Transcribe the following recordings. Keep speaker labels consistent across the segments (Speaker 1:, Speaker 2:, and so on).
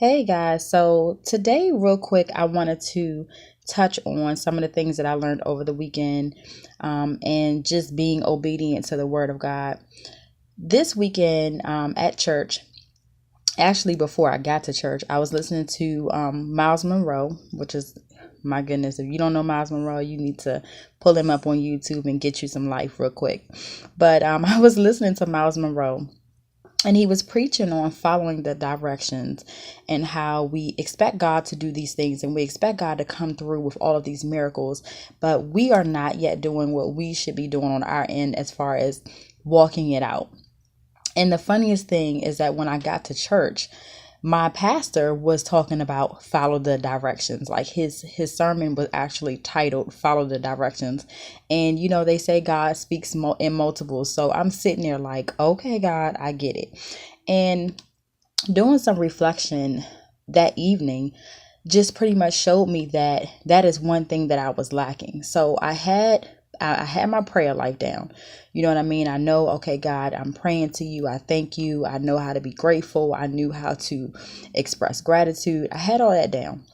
Speaker 1: Hey guys, so today, real quick, I wanted to touch on some of the things that I learned over the weekend and just being obedient to the Word of God. This weekend at church, actually, before I got to church, I was listening to Miles Monroe, which is, my goodness, if you don't know Miles Monroe, you need to pull him up on YouTube and get you some life real quick. But I was listening to Miles Monroe, and he was preaching on following the directions and how we expect God to do these things and we expect God to come through with all of these miracles, but we are not yet doing what we should be doing on our end as far as walking it out. And the funniest thing is that when I got to church, my pastor was talking about follow the directions. Like his sermon was actually titled follow the directions. And they say God speaks in multiples, so I'm sitting there like, okay, God, I get it. And doing some reflection that evening just pretty much showed me that that is one thing that I was lacking. So I had my prayer life down. You know what I mean? I know, okay, God, I'm praying to you. I thank you. I know how to be grateful. I knew how to express gratitude. I had all that down.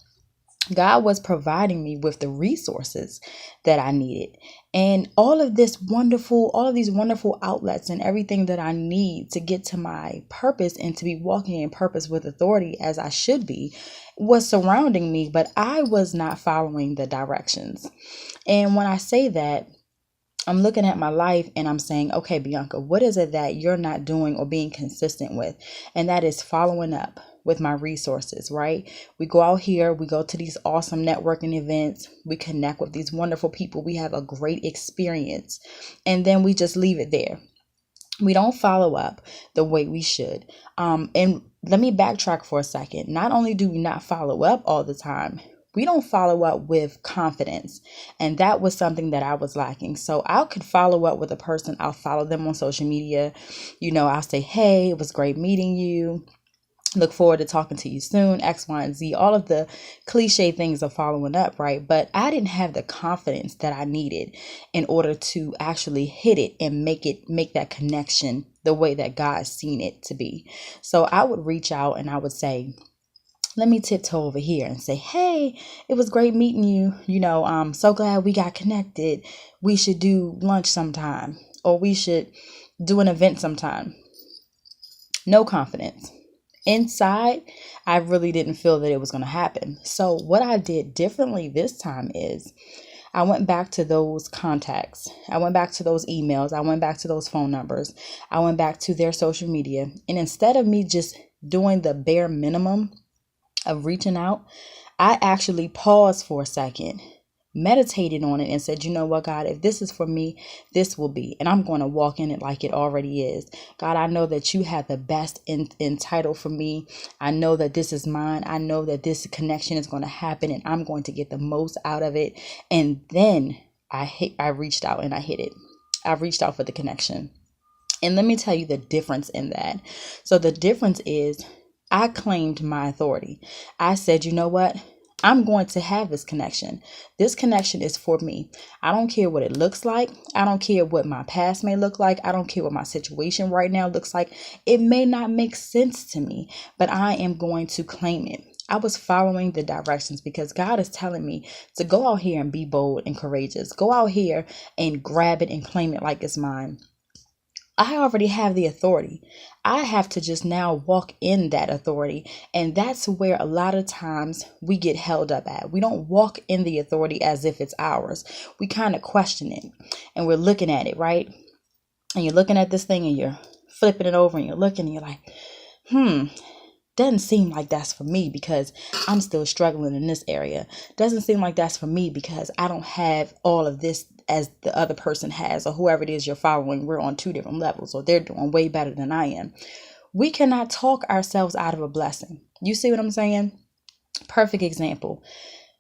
Speaker 1: God was providing me with the resources that I needed. And all of these wonderful outlets and everything that I need to get to my purpose and to be walking in purpose with authority as I should be was surrounding me, but I was not following the directions. And when I say that, I'm looking at my life and I'm saying, okay, Bianca, what is it that you're not doing or being consistent with? And that is following up with my resources, right? We go out here, we go to these awesome networking events, we connect with these wonderful people, we have a great experience, and then we just leave it there. We don't follow up the way we should. And let me backtrack for a second. Not only do we not follow up all the time, we don't follow up with confidence. And that was something that I was lacking. So I could follow up with a person. I'll follow them on social media. I'll say, hey, it was great meeting you. Look forward to talking to you soon, X, Y, and Z, all of the cliche things of following up, right? But I didn't have the confidence that I needed in order to actually hit it and make that connection the way that God seen it to be. So I would reach out and I would say, let me tiptoe over here and say, hey, it was great meeting you. I'm so glad we got connected. We should do lunch sometime, or we should do an event sometime. No confidence. Inside, I really didn't feel that it was going to happen. So what I did differently this time is I went back to those contacts. I went back to those emails. I went back to those phone numbers. I went back to their social media. And instead of me just doing the bare minimum of reaching out, I actually paused for a second, meditated on it, and said, you know what, God, if this is for me, this will be. And I'm going to walk in it like it already is. God, I know that you have the best in title for me. I know that this is mine. I know that this connection is going to happen and I'm going to get the most out of it. And then I reached out and I hit it. I reached out for the connection. And let me tell you the difference in that. So the difference is I claimed my authority. I said, you know what? I'm going to have this connection. This connection is for me. I don't care what it looks like. I don't care what my past may look like. I don't care what my situation right now looks like. It may not make sense to me, but I am going to claim it. I was following the directions because God is telling me to go out here and be bold and courageous. Go out here and grab it and claim it like it's mine. I already have the authority. I have to just now walk in that authority. And that's where a lot of times we get held up at. We don't walk in the authority as if it's ours. We kind of question it and we're looking at it, right? And you're looking at this thing and you're flipping it over and you're looking and you're like, doesn't seem like that's for me because I'm still struggling in this area. Doesn't seem like that's for me because I don't have all of this as the other person has, or whoever it is you're following. We're on two different levels, or they're doing way better than I am. We cannot talk ourselves out of a blessing. You see what I'm saying? Perfect example.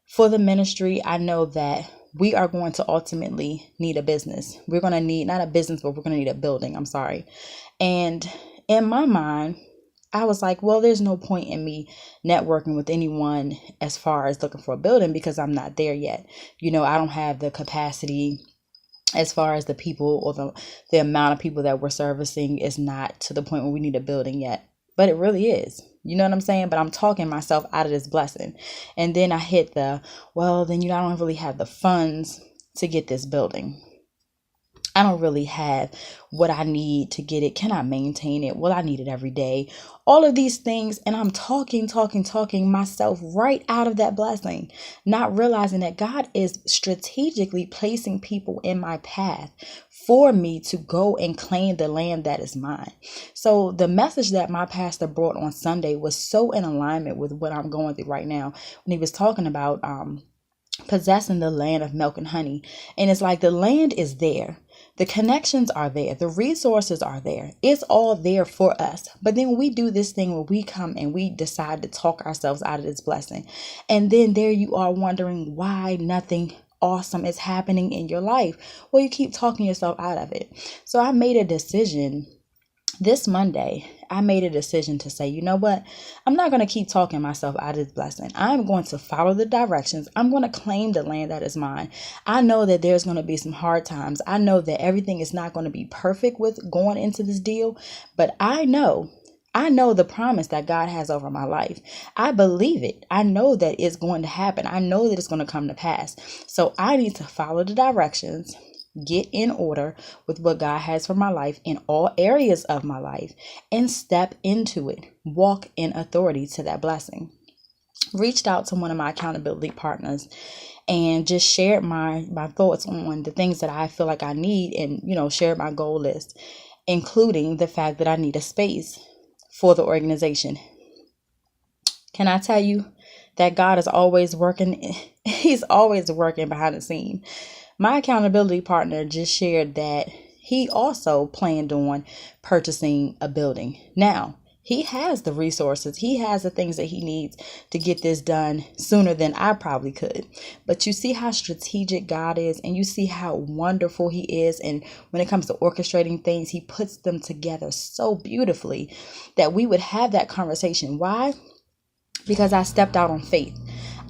Speaker 1: For the ministry, I know that we are going to ultimately need a business. We're going to need, not a business, but we're going to need a building. I'm sorry. And in my mind, I was like, well, there's no point in me networking with anyone as far as looking for a building because I'm not there yet. I don't have the capacity as far as the people or the amount of people that we're servicing is not to the point where we need a building yet. But it really is. You know what I'm saying? But I'm talking myself out of this blessing. And then I hit well, then, I don't really have the funds to get this building. I don't really have what I need to get it. Can I maintain it? Well, I need it every day. All of these things. And I'm talking myself right out of that blessing, not realizing that God is strategically placing people in my path for me to go and claim the land that is mine. So the message that my pastor brought on Sunday was so in alignment with what I'm going through right now when he was talking about possessing the land of milk and honey. And it's like the land is there. The connections are there. The resources are there. It's all there for us. But then we do this thing where we come and we decide to talk ourselves out of this blessing. And then there you are wondering why nothing awesome is happening in your life. Well, you keep talking yourself out of it. So I made a decision this Monday. I made a decision to say, you know what? I'm not going to keep talking myself out of this blessing. I'm going to follow the directions. I'm going to claim the land that is mine. I know that there's going to be some hard times. I know that everything is not going to be perfect with going into this deal, but I know the promise that God has over my life. I believe it. I know that it's going to happen. I know that it's going to come to pass. So I need to follow the directions, get in order with what God has for my life in all areas of my life, and step into it. Walk in authority to that blessing. Reached out to one of my accountability partners and just shared my thoughts on the things that I feel like I need, and shared my goal list, including the fact that I need a space for the organization. Can I tell you that God is always working? He's always working behind the scene. My accountability partner just shared that he also planned on purchasing a building. Now, he has the resources. He has the things that he needs to get this done sooner than I probably could. But you see how strategic God is, and you see how wonderful he is. And when it comes to orchestrating things, he puts them together so beautifully that we would have that conversation. Why? Because I stepped out on faith.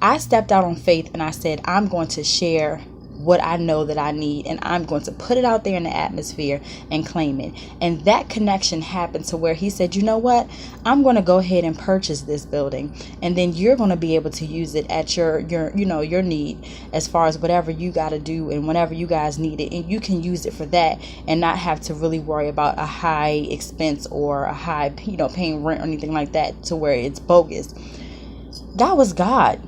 Speaker 1: I stepped out on faith and I said, I'm going to share what I know that I need, and I'm going to put it out there in the atmosphere and claim it. And that connection happened to where he said, you know what, I'm going to go ahead and purchase this building, and then you're going to be able to use it at your need, as far as whatever you got to do and whenever you guys need it, and you can use it for that and not have to really worry about a high expense or a high paying rent or anything like that to where it's bogus. That was God.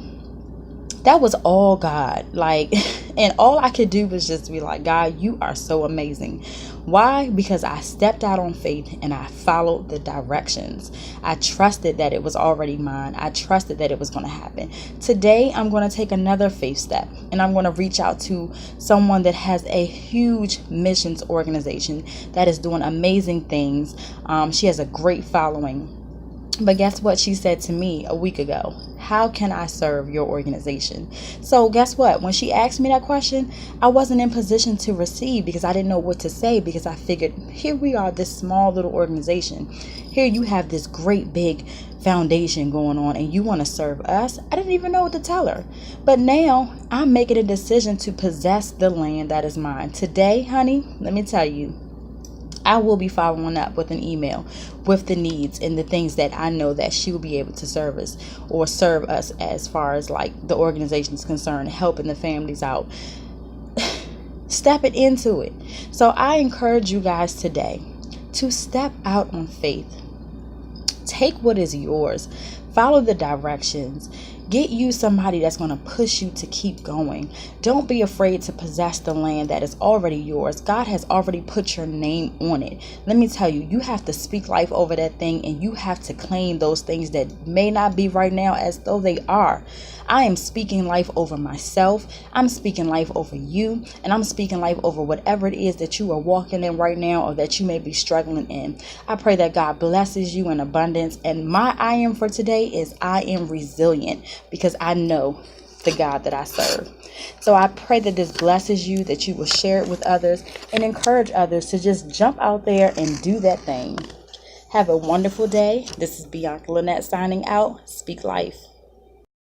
Speaker 1: That was all God. And all I could do was just be like, God, you are so amazing. Why? Because I stepped out on faith and I followed the directions. I trusted that it was already mine. I trusted that it was going to happen. Today, I'm going to take another faith step, and I'm going to reach out to someone that has a huge missions organization that is doing amazing things. She has a great following. But guess what she said to me a week ago? How can I serve your organization? So guess what? When she asked me that question, I wasn't in position to receive because I didn't know what to say, because I figured, here we are, this small little organization. Here you have this great big foundation going on and you want to serve us? I didn't even know what to tell her. But now I'm making a decision to possess the land that is mine. Today, honey, let me tell you, I will be following up with an email with the needs and the things that I know that she will be able to service or serve us as far as the organization is concerned, helping the families out, stepping into it. So I encourage you guys today to step out on faith. Take what is yours. Follow the directions. Get you somebody that's going to push you to keep going. Don't be afraid to possess the land that is already yours. God has already put your name on it. Let me tell you, you have to speak life over that thing, and you have to claim those things that may not be right now as though they are. I am speaking life over myself. I'm speaking life over you, and I'm speaking life over whatever it is that you are walking in right now or that you may be struggling in. I pray that God blesses you in abundance. And my I am for today is I am resilient, because I know the God that I serve. So I pray that this blesses you, that you will share it with others and encourage others to just jump out there and do that thing. Have a wonderful day. This is Bianca Lynnette signing out. Speak life.